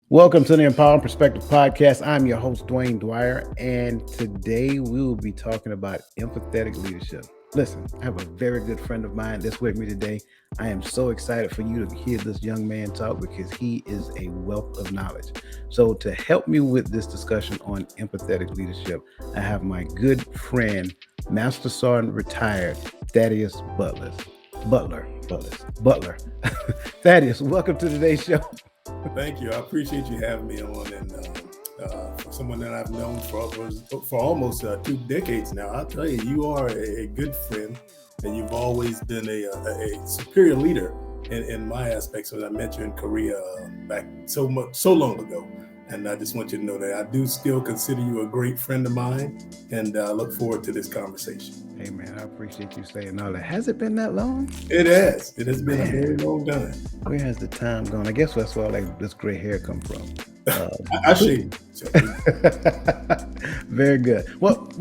Welcome to the Empower Perspective Podcast. I'm your host, Dwayne Dwyer, and today we will be talking about empathetic leadership. Listen, I have a very good friend of mine that's with me today. I am so excited for you to hear this young man talk because he is a wealth of knowledge. So, to help me with this discussion on empathetic leadership, I have my good friend, Master Sergeant retired Thaddeus Butler. Thaddeus, welcome to today's show. Thank you. I appreciate you having me on, and for someone that I've known for almost 2 decades now, I'll tell you, you are a good friend, and you've always been a superior leader in my aspects. When I met you in Korea back so long ago, and I just want you to know that I do still consider you a great friend of mine, and I look forward to this conversation. Hey man, I appreciate you saying all that. Has it been that long? It has. It has been Man, a very long time. where has the time gone? I guess that's where like this gray hair come from. I shave. So, Very good. Well,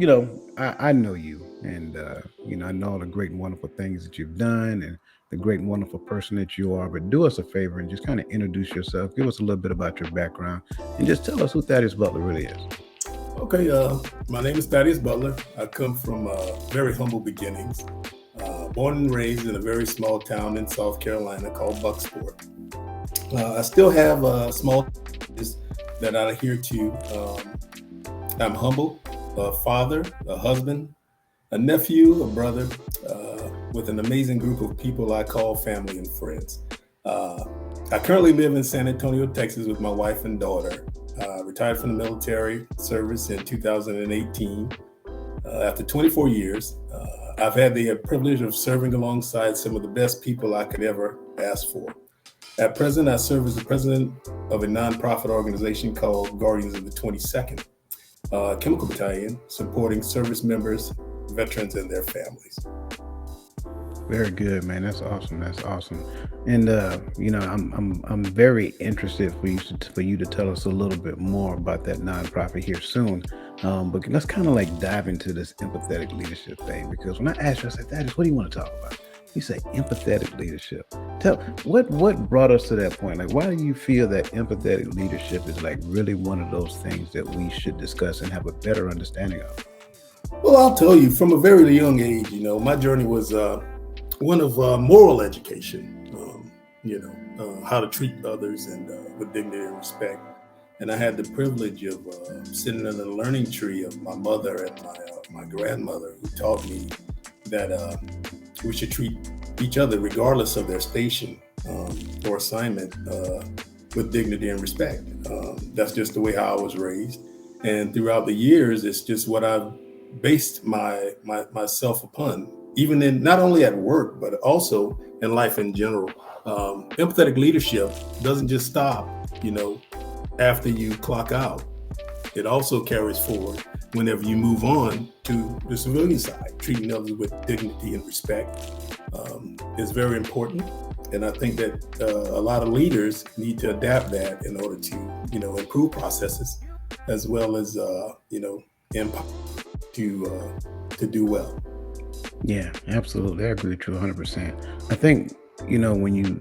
I know you, and I know all the great and wonderful things that you've done, and the great and wonderful person that you are. But do us a favor and just kind of introduce yourself. Give us a little bit about your background, and just tell us who Thaddeus Butler really is. Okay, my name is Thaddeus Butler. I come from very humble beginnings. Born and raised in a very small town in South Carolina called Bucksport. I still have small that I adhere to. I'm humble, a father, a husband, a nephew, a brother, with an amazing group of people I call family and friends. I currently live in San Antonio, Texas with my wife and daughter. Retired from the military service in 2018. After 24 years, I've had the privilege of serving alongside some of the best people I could ever ask for. At present, I serve as the president of a nonprofit organization called Guardians of the 22nd Chemical Battalion, supporting service members, veterans, and their families. Very good, man. That's awesome. That's awesome. And I'm very interested for you to tell us a little bit more about that nonprofit here soon. But let's kind of like dive into this empathetic leadership thing because when I asked you, I said, "Thaddeus, what do you want to talk about?" You say empathetic leadership. Tell what brought us to that point. Like, why do you feel that empathetic leadership is like really one of those things that we should discuss and have a better understanding of? Well, I'll tell you, from a very young age, my journey was one of moral education, how to treat others and with dignity and respect. And I had the privilege of sitting in the learning tree of my mother and my grandmother, who taught me that we should treat each other, regardless of their station or assignment, with dignity and respect. That's just the way how I was raised. And throughout the years, it's just what I've based myself upon, even in not only at work, but also in life in general. Empathetic leadership doesn't just stop, after you clock out. It also carries forward whenever you move on to the civilian side. Treating others with dignity and respect is very important. And I think that a lot of leaders need to adapt that in order to, improve processes as well as, empower to do well. Yeah, absolutely. I agree with you 100%. I think, when you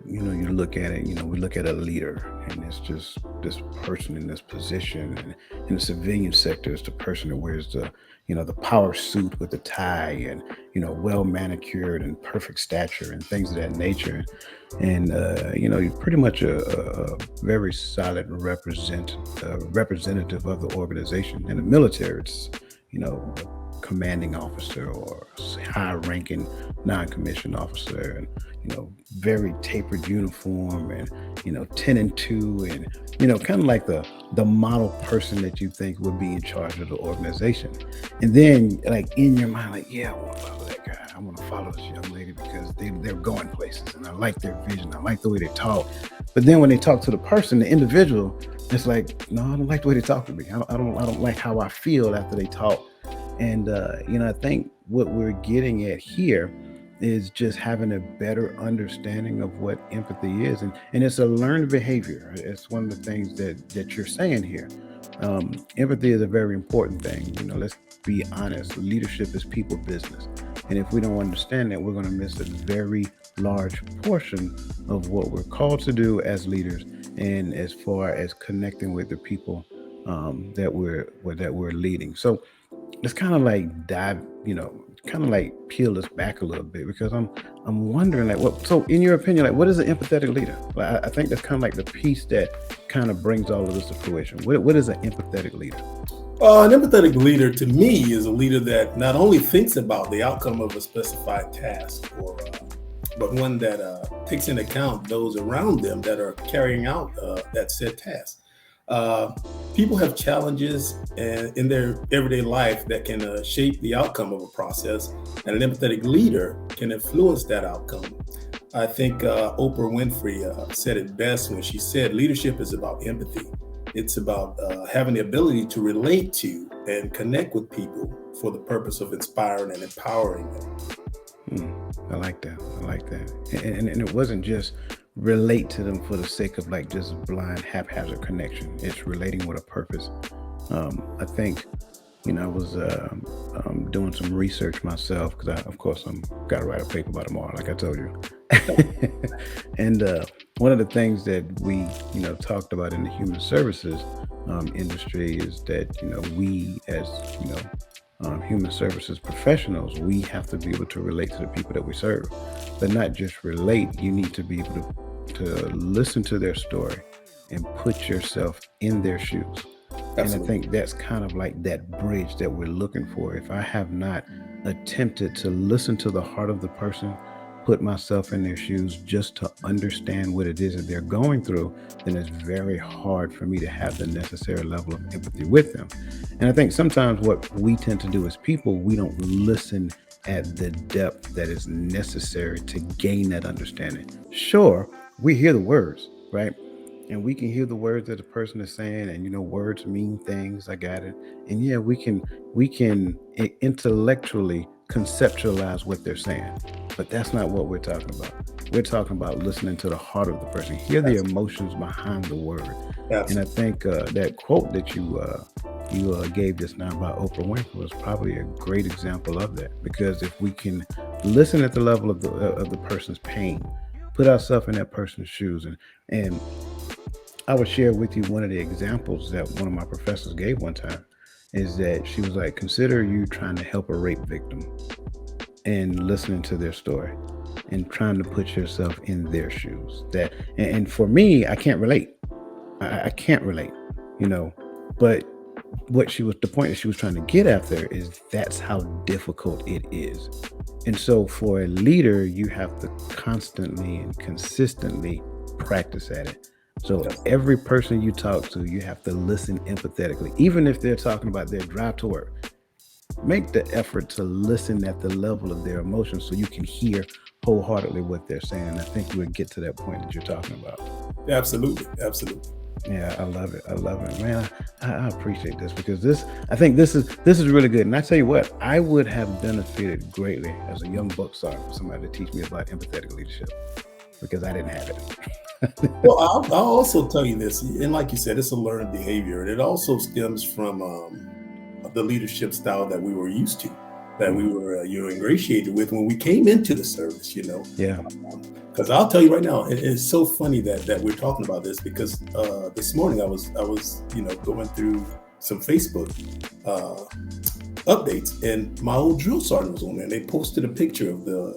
look at it, we look at a leader and it's just this person in this position. And in the civilian sector, it's the person that wears the power suit with the tie and, well manicured and perfect stature and things of that nature. And, you're pretty much a very solid representative of the organization. In the military, it's, commanding officer or high ranking non-commissioned officer and very tapered uniform and 10 and 2 and kind of like the model person that you think would be in charge of the organization. And then like in your mind, like, yeah, I want to follow that guy, I want to follow this young lady because they're going places and I like their vision, I like the way they talk. But then when they talk to the person, the individual, it's like, no, I don't like the way they talk to me. I don't like how I feel after they talk. And I think what we're getting at here is just having a better understanding of what empathy is, and it's a learned behavior. It's one of the things that you're saying here. Empathy is a very important thing. Let's be honest. Leadership is people business, and if we don't understand that, we're going to miss a very large portion of what we're called to do as leaders, and as far as connecting with the people that we're leading. So let's kind of like dive, kind of like peel this back a little bit, because I'm wondering, like, what, so in your opinion, like, what is an empathetic leader? Like, I think that's kind of like the piece that kind of brings all of this to fruition. What is an empathetic leader? An empathetic leader to me is a leader that not only thinks about the outcome of a specified task, but one that takes into account those around them that are carrying out that said task. Uh, People have challenges in their everyday life that can shape the outcome of a process, and an empathetic leader can influence that outcome. I think Oprah Winfrey said it best when she said, leadership is about empathy. It's about having the ability to relate to and connect with people for the purpose of inspiring and empowering them. Hmm, I like that. I like that. And it wasn't just relate to them for the sake of like just blind haphazard connection. It's relating with a purpose. I think, I was doing some research myself, because of course, I'm got to write a paper by tomorrow, like I told you. And one of the things that we, talked about in the human services industry is that, we as, human services professionals, we have to be able to relate to the people that we serve, but not just relate. You need to be able to listen to their story and put yourself in their shoes. And I Absolutely. think that's kind of like that bridge that we're looking for. If I have not attempted to listen to the heart of the person, put myself in their shoes just to understand what it is that they're going through, then it's very hard for me to have the necessary level of empathy with them. And I think sometimes what we tend to do as people, we don't listen at the depth that is necessary to gain that understanding. Sure, we hear the words, right? And we can hear the words that the person is saying, and words mean things. I got it. And yeah, we can intellectually conceptualize what they're saying, but that's not what we're talking about. We're talking about listening to the heart of the person, hear the That's emotions behind the word. And I absolutely. think that quote that you gave just now about Oprah Winfrey was probably a great example of that. Because if we can listen at the level of the person's pain, put ourselves in that person's shoes, and I would share with you one of the examples that one of my professors gave one time, is that she was like, consider you trying to help a rape victim and listening to their story and trying to put yourself in their shoes. And for me, I can't relate. I can't relate, you know. But the point that she was trying to get at there is that's how difficult it is. And so for a leader, you have to constantly and consistently practice at it. So Yes. every person you talk to, you have to listen empathetically, even if they're talking about their drive to work. Make the effort to listen at the level of their emotions so you can hear wholeheartedly what they're saying. And I think you would get to that point that you're talking about. Absolutely. Absolutely. Yeah, I love it. I love it, man. I appreciate this, because I think this is really good. And I tell you what, I would have benefited greatly as a young buck sergeant for somebody to teach me about empathetic leadership, because I didn't have it. Well, I'll also tell you this, and like you said, it's a learned behavior, and it also stems from the leadership style that we were used to, that we Mhm. were ingratiated with when we came into the service. Yeah. Because I'll tell you right now, it's so funny that we're talking about this, because this morning I was going through some Facebook uh, updates, and my old drill sergeant was on there, and they posted a picture of the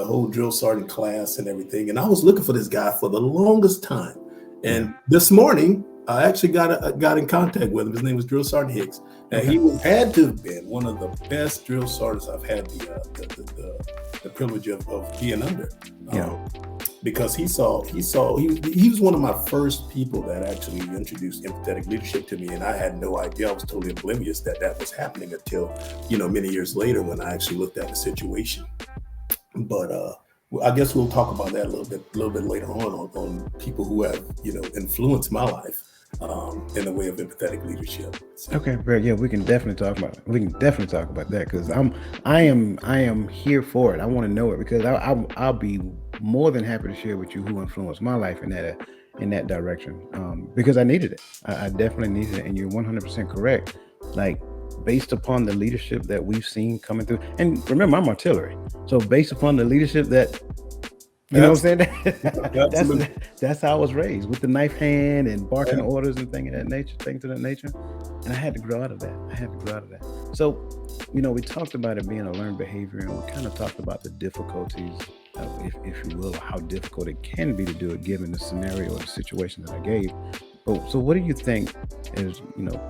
whole drill sergeant class and everything. And I was looking for this guy for the longest time. Yeah. And this morning, I actually got in contact with him. His name was Drill Sergeant Hicks, and Okay. he had to have been one of the best drill sergeants I've had the privilege of being under. Yeah. Um, because he was one of my first people that actually introduced empathetic leadership to me, and I had no idea. I was totally oblivious that was happening until many years later, when I actually looked at the situation. But I guess we'll talk about that a little bit later on people who have influenced my life in the way of empathetic leadership. So Okay, bro. Yeah, we can definitely talk about it. We can definitely talk about that, because I am here for it. I want to know it, because I'll be more than happy to share with you who influenced my life in that direction. Because I needed it. I definitely needed it, and you're 100% correct. Like, based upon the leadership that we've seen coming through, and remember, I'm artillery. So based upon the leadership that You know what I'm Absolutely. saying? that's Absolutely. that's how I was raised, with the knife hand and barking Yeah. orders and things of that nature. And I had to grow out of that. I had to grow out of that. So, we talked about it being a learned behavior, and we kind of talked about the difficulties, if you will, how difficult it can be to do it given the scenario or the situation that I gave. So what do you think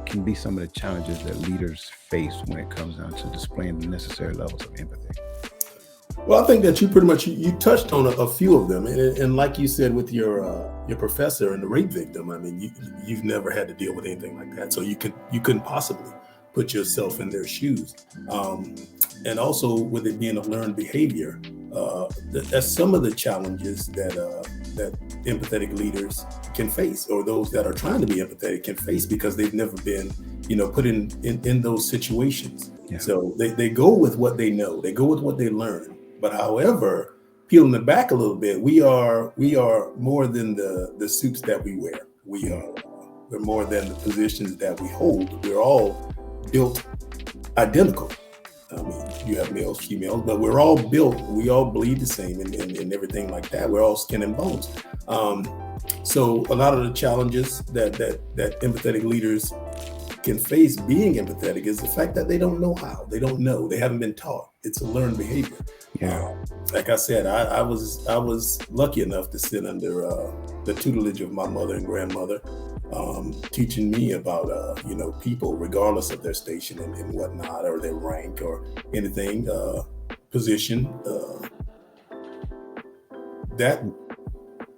can be some of the challenges that leaders face when it comes down to displaying the necessary levels of empathy? Well, I think that you pretty much you touched on a few of them, and like you said with your professor and the rape victim, I mean, you've never had to deal with anything like that, so you couldn't possibly put yourself in their shoes. Um, and also with it being a learned behavior, that's some of the challenges that empathetic leaders can face, or those that are trying to be empathetic can face, because they've never been, put in those situations. Yeah. So they go with what they know, they go with what they learn. But however, peeling it back a little bit, we are more than the suits that we wear. We're more than the positions that we hold. We're all built identical. I mean, you have males, females, but we're all built. We all bleed the same, and everything like that. We're all skin and bones. So a lot of the challenges that empathetic leaders can face being empathetic is the fact that they don't know how. They don't know. They haven't been taught. It's a learned behavior. Yeah. Like I said, I was lucky enough to sit under the tutelage of my mother and grandmother, teaching me about people, regardless of their station and whatnot, or their rank or anything, position, that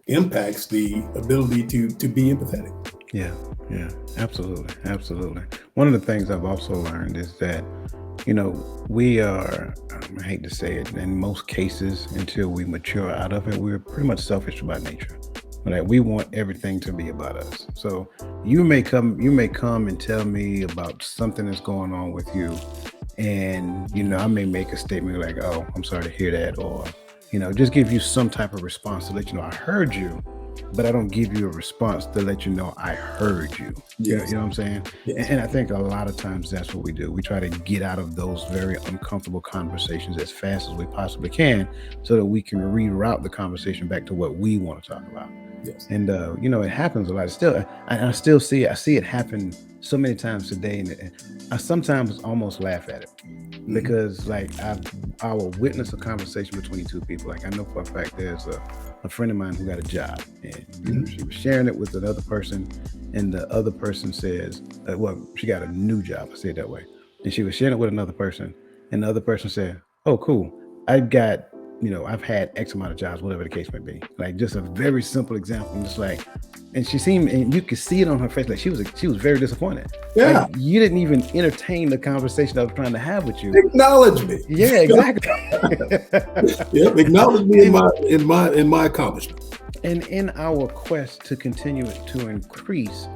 impacts the ability to be empathetic. Yeah, yeah, absolutely, absolutely. One of the things I've also learned is that, we are, I hate to say it, in most cases, until we mature out of it, we're pretty much selfish by nature. Like, we want everything to be about us. So you may come and tell me about something that's going on with you, and I may make a statement like, "Oh, I'm sorry to hear that," or just give you some type of response to let you know I heard you, but I don't give you a response to let you know I heard you. Yes. You know what I'm saying? Yes. And I think a lot of times that's what we do. We try to get out of those very uncomfortable conversations as fast as we possibly can, so that we can reroute the conversation back to what we want to talk about. Yes. And it happens a lot. Still, I still see it. I see it happen so many times today, and I sometimes almost laugh at it, Mhm. because like I will witness a conversation between two people. Like, I know for a fact there's a friend of mine who got a job, and Mhm. she was sharing it with another person, and the other person says, well, she got a new job. I say it that way, and she was sharing it with another person, and the other person said, "Oh, cool. I've had X amount of jobs, whatever the case may be." Like, just a very simple example. And just like, and she seemed, and you could see it on her face, like she was very disappointed. Like, Yeah. you didn't even entertain the conversation I was trying to have with you. Acknowledge me. Yeah, exactly. Yep. Acknowledge me in And, my accomplishment. and in our quest to continue to increase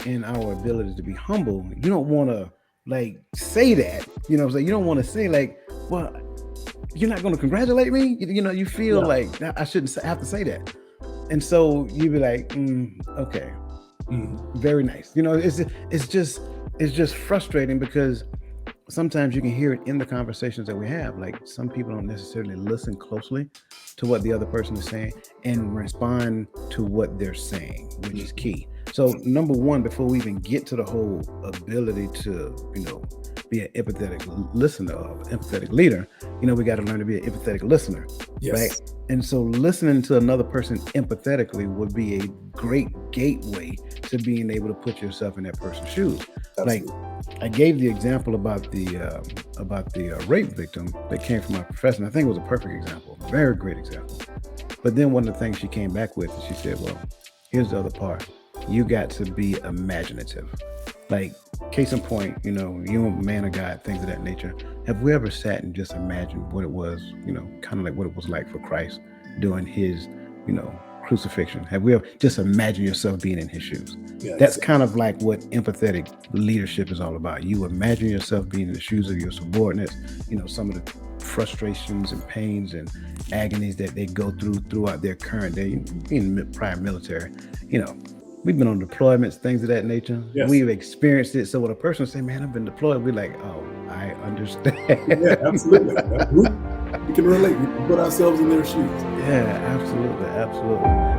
in our ability to be humble, you don't want to like say that. You know what I'm saying? You don't want to say like, well, you're not going to congratulate me. You feel Yeah. like I shouldn't have to say that. And so you be like, okay, Mhm. very nice. It's just frustrating, because sometimes you can hear it in the conversations that we have. Like, some people don't necessarily listen closely to what the other person is saying and respond to what they're saying, which is key. So, number one, before we even get to the whole ability to, be an empathetic listener or empathetic leader, we got to learn to be an empathetic listener, Yes. right? And so, listening to another person empathetically would be a great gateway to being able to put yourself in that person's shoes. Like, Absolutely. I gave the example about the rape victim that came from my professor. And I think it was a perfect example, very great example. But then one of the things she came back with, she said, "Well, here's the other part. You got to be imaginative." Like, case in point, you a man of God, things of that nature. Have we ever sat and just imagined what it was, kind of like what it was like for Christ during his, crucifixion? Have we ever just imagined yourself being in his shoes? Yes. That's kind of like what empathetic leadership is all about. You imagine yourself being in the shoes of your subordinates, some of the frustrations and pains and agonies that they go throughout their current day, being prior military. We've been on deployments, things of that nature. Yes. We've experienced it. So when a person say, "Man, I've been deployed," we're like, "Oh, I understand." Yeah. Absolutely. We can relate. We can put ourselves in their shoes. Yeah, absolutely, absolutely.